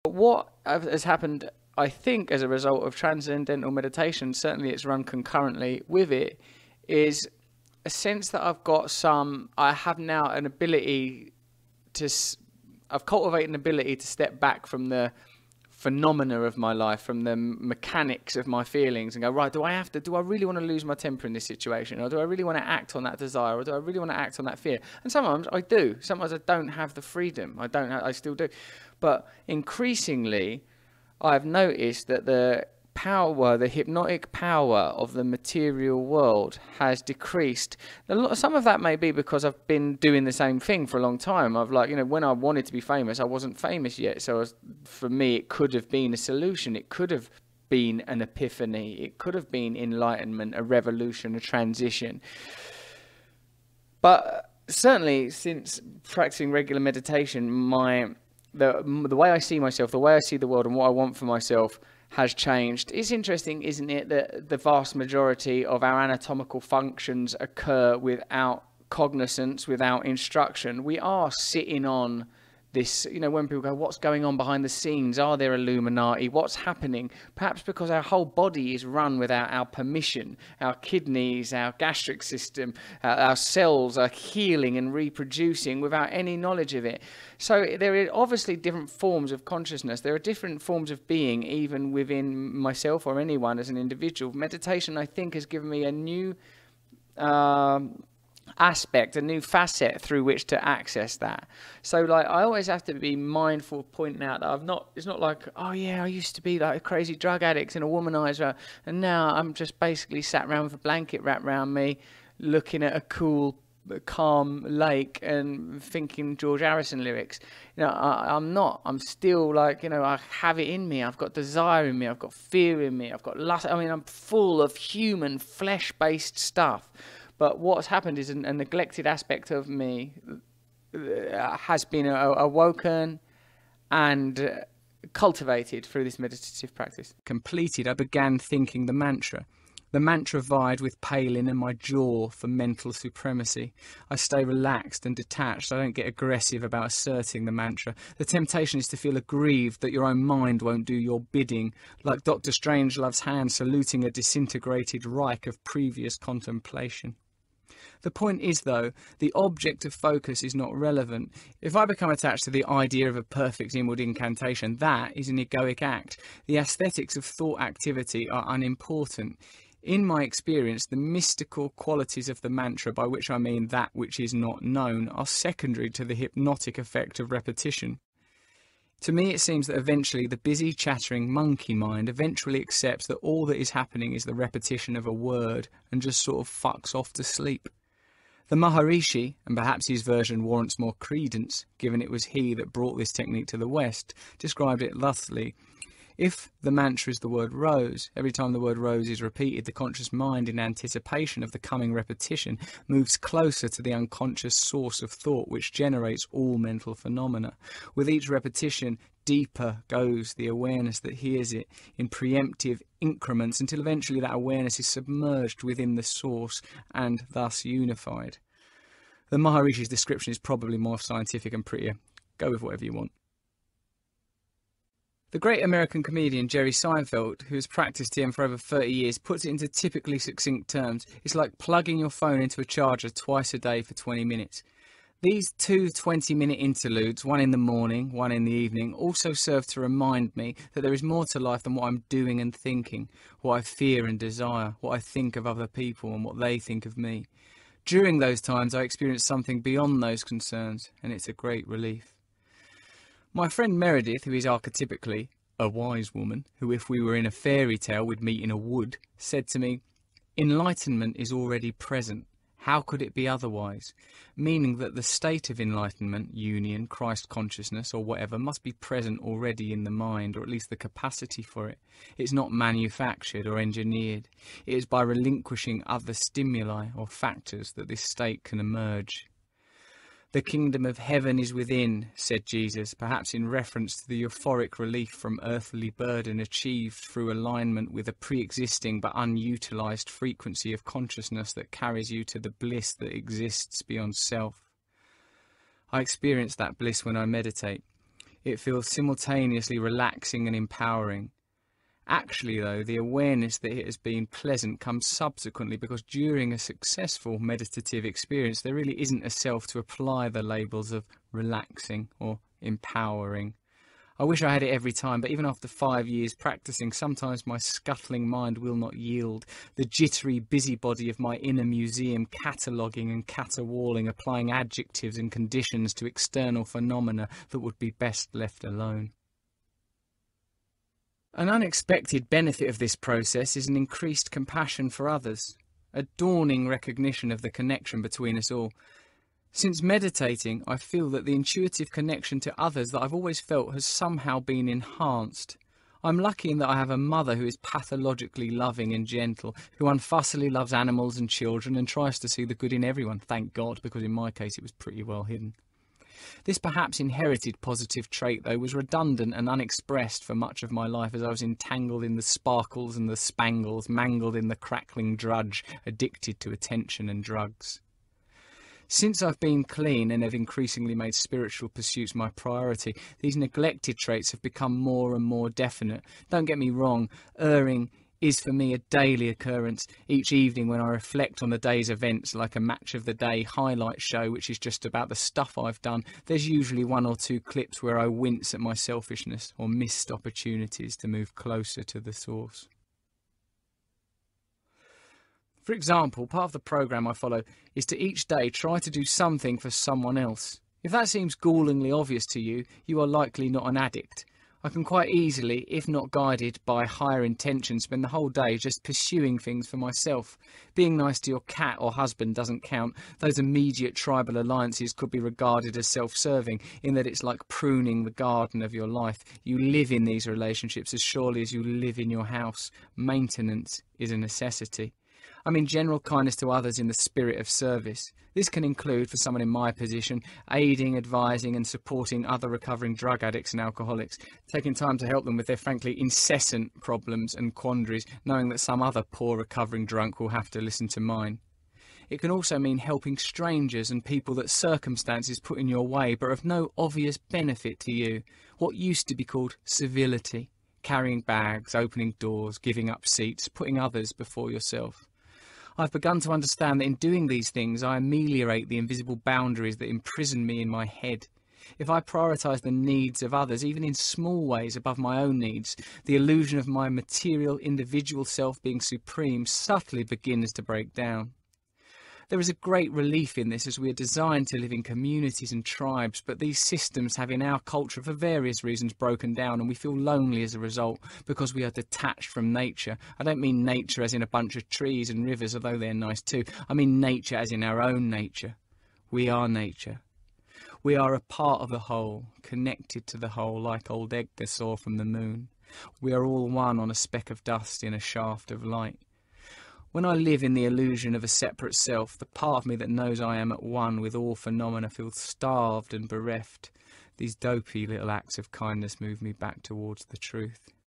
But what has happened, I think, as a result of transcendental meditation, certainly it's run concurrently with it, is a sense that I have now an ability to, I've cultivated an ability to step back from the phenomena of my life, from the mechanics of my feelings, and go, right, do I really want to lose my temper in this situation, or do I really want to act on that desire, or do I really want to act on that fear? And sometimes I do. Sometimes I don't have the freedom. I still do. But increasingly, I've noticed that the hypnotic power of the material world has decreased. Some of that may be because I've been doing the same thing for a long time. When I wanted to be famous, I wasn't famous yet. So for me, it could have been a solution. It could have been an epiphany. It could have been enlightenment, a revolution, a transition. But certainly since practicing regular meditation, the way I see myself, the way I see the world and what I want for myself has changed. It's interesting, isn't it, that the vast majority of our anatomical functions occur without cognizance, without instruction. We are sitting on this, when people go, what's going on behind the scenes? Are there Illuminati? What's happening? Perhaps because our whole body is run without our permission. Our kidneys, our gastric system, our cells are healing and reproducing without any knowledge of it. So there are obviously different forms of consciousness. There are different forms of being, even within myself or anyone as an individual. Meditation, I think, has given me a new aspect, a new facet through which to access that. So I always have to be mindful of pointing out that it's not like, oh yeah, I used to be like a crazy drug addict and a womanizer, and now I'm just basically sat around with a blanket wrapped around me looking at a cool, calm lake and thinking George Harrison lyrics. I'm not. I'm still I have it in me. I've got desire in me. I've got fear in me. I've got lust. I'm full of human flesh-based stuff. But what's happened is a neglected aspect of me has been awoken and cultivated through this meditative practice. Completed, I began thinking the mantra. The mantra vied with Palin and my jaw for mental supremacy. I stay relaxed and detached. I don't get aggressive about asserting the mantra. The temptation is to feel aggrieved that your own mind won't do your bidding, like Dr. Strangelove's hand saluting a disintegrated Reich of previous contemplation. The point is, though, the object of focus is not relevant. If I become attached to the idea of a perfect inward incantation, that is an egoic act. The aesthetics of thought activity are unimportant. In my experience, the mystical qualities of the mantra, by which I mean that which is not known, are secondary to the hypnotic effect of repetition. To me, it seems that eventually the busy, chattering monkey mind eventually accepts that all that is happening is the repetition of a word and just sort of fucks off to sleep. The Maharishi, and perhaps his version warrants more credence, given it was he that brought this technique to the West, described it thusly. If the mantra is the word rose, every time the word rose is repeated, the conscious mind, in anticipation of the coming repetition, moves closer to the unconscious source of thought which generates all mental phenomena. With each repetition, deeper goes the awareness that hears it in preemptive increments until eventually that awareness is submerged within the source and thus unified. The Maharishi's description is probably more scientific and prettier. Go with whatever you want. The great American comedian Jerry Seinfeld, who has practiced TM for over 30 years, puts it into typically succinct terms. It's like plugging your phone into a charger twice a day for 20 minutes. These two 20-minute interludes, one in the morning, one in the evening, also serve to remind me that there is more to life than what I'm doing and thinking, what I fear and desire, what I think of other people and what they think of me. During those times, I experience something beyond those concerns, and it's a great relief. My friend Meredith, who is archetypically a wise woman, who if we were in a fairy tale would meet in a wood, said to me, "Enlightenment is already present. How could it be otherwise?" Meaning that the state of enlightenment, union, Christ consciousness or whatever must be present already in the mind, or at least the capacity for it. It's not manufactured or engineered. It is by relinquishing other stimuli or factors that this state can emerge. "The kingdom of heaven is within," said Jesus, perhaps in reference to the euphoric relief from earthly burden achieved through alignment with a pre-existing but unutilized frequency of consciousness that carries you to the bliss that exists beyond self. I experience that bliss when I meditate. It feels simultaneously relaxing and empowering. Actually, though, the awareness that it has been pleasant comes subsequently, because during a successful meditative experience, there really isn't a self to apply the labels of relaxing or empowering. I wish I had it every time, but even after 5 years practicing, sometimes my scuttling mind will not yield. The jittery busybody of my inner museum, cataloguing and caterwauling, applying adjectives and conditions to external phenomena that would be best left alone. An unexpected benefit of this process is an increased compassion for others, a dawning recognition of the connection between us all. Since meditating, I feel that the intuitive connection to others that I've always felt has somehow been enhanced. I'm lucky in that I have a mother who is pathologically loving and gentle, who unfussily loves animals and children and tries to see the good in everyone, thank God, because in my case it was pretty well hidden. This perhaps inherited positive trait, though, was redundant and unexpressed for much of my life as I was entangled in the sparkles and the spangles, mangled in the crackling drudge, addicted to attention and drugs. Since I've been clean and have increasingly made spiritual pursuits my priority, these neglected traits have become more and more definite. Don't get me wrong, erring is for me a daily occurrence. Each evening when I reflect on the day's events, like a match of the day highlight show which is just about the stuff I've done, there's usually 1 or 2 clips where I wince at my selfishness or missed opportunities to move closer to the source. For example, part of the programme I follow is to each day try to do something for someone else. If that seems gallingly obvious to you, you are likely not an addict. I can quite easily, if not guided by higher intention, spend the whole day just pursuing things for myself. Being nice to your cat or husband doesn't count. Those immediate tribal alliances could be regarded as self-serving, in that it's like pruning the garden of your life. You live in these relationships as surely as you live in your house. Maintenance is a necessity. I mean general kindness to others in the spirit of service. This can include, for someone in my position, aiding, advising and supporting other recovering drug addicts and alcoholics, taking time to help them with their frankly incessant problems and quandaries, knowing that some other poor recovering drunk will have to listen to mine. It can also mean helping strangers and people that circumstances put in your way but of no obvious benefit to you. What used to be called civility. Carrying bags, opening doors, giving up seats, putting others before yourself. I've begun to understand that in doing these things I ameliorate the invisible boundaries that imprison me in my head. If I prioritise the needs of others, even in small ways above my own needs, the illusion of my material individual self being supreme subtly begins to break down. There is a great relief in this, as we are designed to live in communities and tribes, but these systems have in our culture for various reasons broken down, and we feel lonely as a result because we are detached from nature. I don't mean nature as in a bunch of trees and rivers, although they're nice too. I mean nature as in our own nature. We are nature. We are a part of the whole, connected to the whole, like old Edgar saw from the moon. We are all one on a speck of dust in a shaft of light. When I live in the illusion of a separate self, the part of me that knows I am at one with all phenomena feels starved and bereft. These dopey little acts of kindness move me back towards the truth.